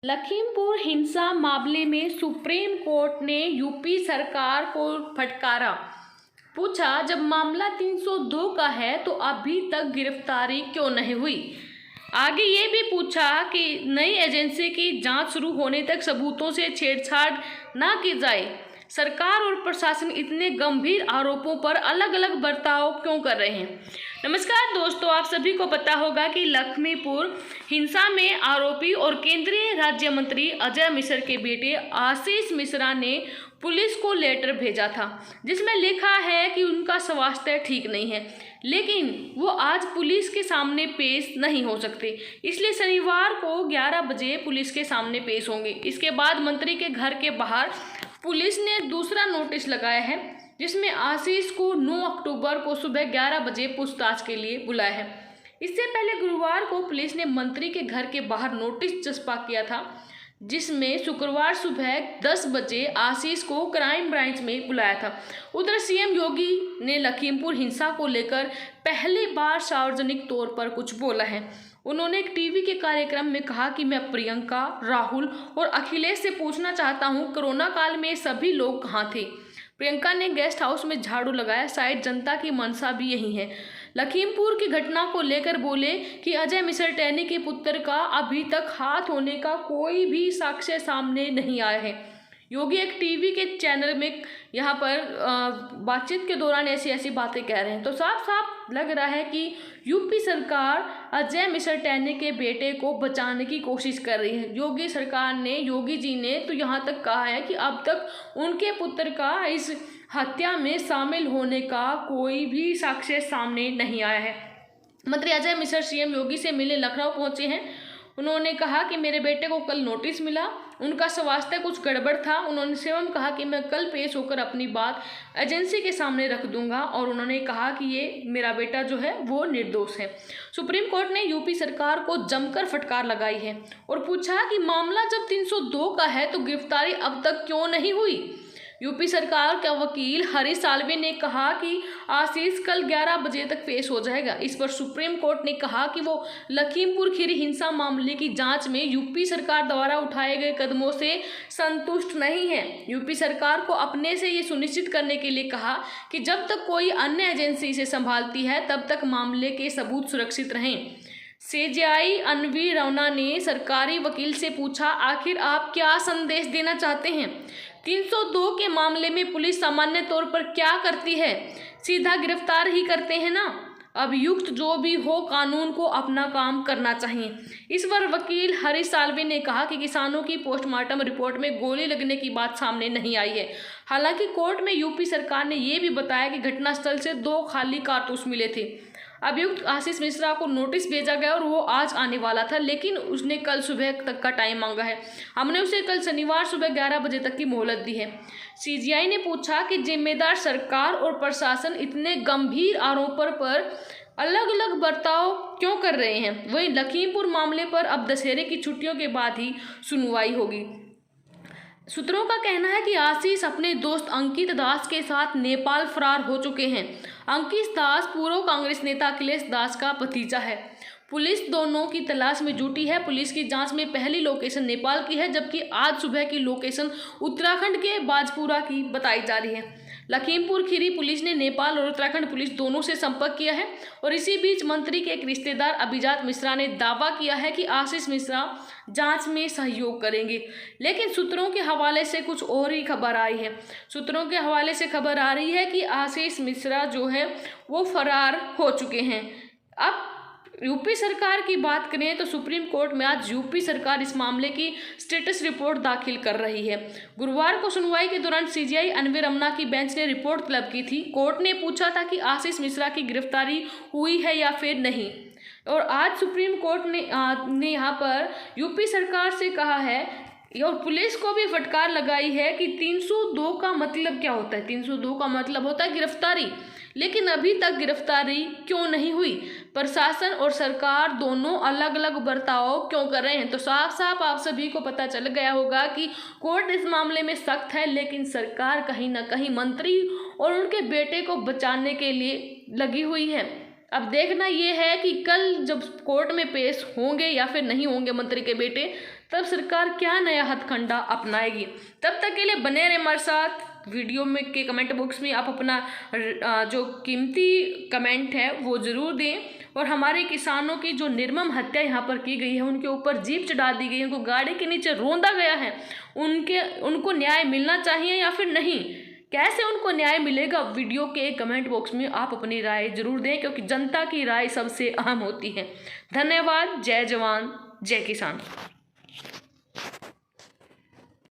लखीमपुर हिंसा मामले में सुप्रीम कोर्ट ने यूपी सरकार को फटकारा। पूछा, जब मामला 302 का है तो अभी तक गिरफ्तारी क्यों नहीं हुई। आगे ये भी पूछा कि नई एजेंसी की जांच शुरू होने तक सबूतों से छेड़छाड़ ना की जाए। सरकार और प्रशासन इतने गंभीर आरोपों पर अलग अलग बर्ताव क्यों कर रहे हैं। नमस्कार दोस्तों, आप सभी को पता होगा कि लखीमपुर हिंसा में आरोपी और केंद्रीय राज्य मंत्री अजय मिश्र के बेटे आशीष मिश्रा ने पुलिस को लेटर भेजा था, जिसमें लिखा है कि उनका स्वास्थ्य ठीक नहीं है, लेकिन वो आज पुलिस के सामने पेश नहीं हो सकते, इसलिए शनिवार को 11 बजे पुलिस के सामने पेश होंगे। इसके बाद मंत्री के घर के बाहर पुलिस ने दूसरा नोटिस लगाया है, जिसमें आशीष को 9 अक्टूबर को सुबह 11 बजे पूछताछ के लिए बुलाया है। इससे पहले गुरुवार को पुलिस ने मंत्री के घर के बाहर नोटिस चस्पा किया था, जिसमें शुक्रवार सुबह 10 बजे आशीष को क्राइम ब्रांच में बुलाया था। उधर सीएम योगी ने लखीमपुर हिंसा को लेकर पहली बार सार्वजनिक तौर पर कुछ बोला है। उन्होंने एक टीवी के कार्यक्रम में कहा कि मैं प्रियंका, राहुल और अखिलेश से पूछना चाहता हूं, कोरोना काल में सभी लोग कहां थे। प्रियंका ने गेस्ट हाउस में झाड़ू लगाया, शायद जनता की मंशा भी यही है। लखीमपुर की घटना को लेकर बोले कि अजय मिश्र टैनी के पुत्र का अभी तक हाथ होने का कोई भी साक्ष्य सामने नहीं आया है। योगी एक टीवी के चैनल में यहाँ पर बातचीत के दौरान ऐसी बातें कह रहे हैं, तो साफ साफ लग रहा है कि यूपी सरकार अजय मिश्र टैनी के बेटे को बचाने की कोशिश कर रही है। योगी जी ने तो यहाँ तक कहा है कि अब तक उनके पुत्र का इस हत्या में शामिल होने का कोई भी साक्ष्य सामने नहीं आया है। मंत्री अजय मिश्र सीएम योगी से मिले लखनऊ पहुंचे हैं। उन्होंने कहा कि मेरे बेटे को कल नोटिस मिला, उनका स्वास्थ्य कुछ गड़बड़ था। उन्होंने स्वयं कहा कि मैं कल पेश होकर अपनी बात एजेंसी के सामने रख दूंगा, और उन्होंने कहा कि ये मेरा बेटा जो है वो निर्दोष है। सुप्रीम कोर्ट ने यूपी सरकार को जमकर फटकार लगाई है और पूछा कि मामला जब 302 का है तो गिरफ्तारी अब तक क्यों नहीं हुई। यूपी सरकार का वकील हरीश साल्वे ने कहा कि आशीष कल 11 बजे तक पेश हो जाएगा। इस पर सुप्रीम कोर्ट ने कहा कि वो लखीमपुर खीरी हिंसा मामले की जांच में यूपी सरकार द्वारा उठाए गए कदमों से संतुष्ट नहीं है। यूपी सरकार को अपने से ये सुनिश्चित करने के लिए कहा कि जब तक कोई अन्य एजेंसी इसे संभालती है तब तक मामले के सबूत सुरक्षित रहें। सीजेआई अन्वी रमना ने सरकारी वकील से पूछा, आखिर आप क्या संदेश देना चाहते हैं। 302 के मामले में पुलिस सामान्य तौर पर क्या करती है, सीधा गिरफ्तार ही करते हैं ना। अभियुक्त जो भी हो, कानून को अपना काम करना चाहिए। इस पर वकील हरीश साल्वे ने कहा कि किसानों की पोस्टमार्टम रिपोर्ट में गोली लगने की बात सामने नहीं आई है। हालांकि कोर्ट में यूपी सरकार ने यह भी बताया कि घटनास्थल से 2 खाली कारतूस मिले थे। अभियुक्त आशीष मिश्रा को नोटिस भेजा गया और वो आज आने वाला था, लेकिन उसने कल सुबह तक का टाइम मांगा है। हमने उसे कल शनिवार सुबह 11 बजे तक की मोहलत दी है। सीजीआई ने पूछा कि जिम्मेदार सरकार और प्रशासन इतने गंभीर आरोपों पर अलग अलग बर्ताव क्यों कर रहे हैं। वहीं लखीमपुर मामले पर अब दशहरे की छुट्टियों के बाद ही सुनवाई होगी। सूत्रों का कहना है कि आशीष अपने दोस्त अंकित दास के साथ नेपाल फरार हो चुके हैं। अंकित दास पूर्व कांग्रेस नेता अखिलेश दास का भतीजा है। पुलिस दोनों की तलाश में जुटी है। पुलिस की जांच में पहली लोकेशन नेपाल की है, जबकि आज सुबह की लोकेशन उत्तराखंड के बाजपुरा की बताई जा रही है। लखीमपुर खीरी पुलिस ने नेपाल और उत्तराखंड पुलिस दोनों से संपर्क किया है, और इसी बीच मंत्री के एक रिश्तेदार अभिजात मिश्रा ने दावा किया है कि आशीष मिश्रा जांच में सहयोग करेंगे। लेकिन सूत्रों के हवाले से कुछ और ही खबर आई है। सूत्रों के हवाले से खबर आ रही है कि आशीष मिश्रा जो है वो फरार हो चुके हैं। अब यूपी सरकार की बात करें तो सुप्रीम कोर्ट में आज यूपी सरकार इस मामले की स्टेटस रिपोर्ट दाखिल कर रही है। गुरुवार को सुनवाई के दौरान सीजीआई अन्वी रमना की बेंच ने रिपोर्ट तलब की थी। कोर्ट ने पूछा था कि आशीष मिश्रा की गिरफ्तारी हुई है या फिर नहीं, और आज सुप्रीम कोर्ट ने यहाँ पर यूपी सरकार से कहा है और पुलिस को भी फटकार लगाई है कि 302 का मतलब क्या होता है। 302 का मतलब होता है गिरफ्तारी, लेकिन अभी तक गिरफ्तारी क्यों नहीं हुई। प्रशासन और सरकार दोनों अलग अलग बर्ताव क्यों कर रहे हैं। तो साफ साफ आप सभी को पता चल गया होगा कि कोर्ट इस मामले में सख्त है, लेकिन सरकार कहीं ना कहीं मंत्री और उनके बेटे को बचाने के लिए लगी हुई है। अब देखना ये है कि कल जब कोर्ट में पेश होंगे या फिर नहीं होंगे मंत्री के बेटे, तब सरकार क्या नया हथकंडा अपनाएगी। तब तक के लिए बने रहे हमारे साथ। वीडियो में के कमेंट बॉक्स में आप अपना जो कीमती कमेंट है वो ज़रूर दें। और हमारे किसानों की जो निर्मम हत्या यहाँ पर की गई है, उनके ऊपर जीप चढ़ा दी गई है, उनको गाड़ी के नीचे रौंदा गया है, उनको न्याय मिलना चाहिए या फिर नहीं, कैसे उनको न्याय मिलेगा, वीडियो के कमेंट बॉक्स में आप अपनी राय जरूर दें, क्योंकि जनता की राय सबसे अहम होती है। धन्यवाद। जय जवान जय किसान।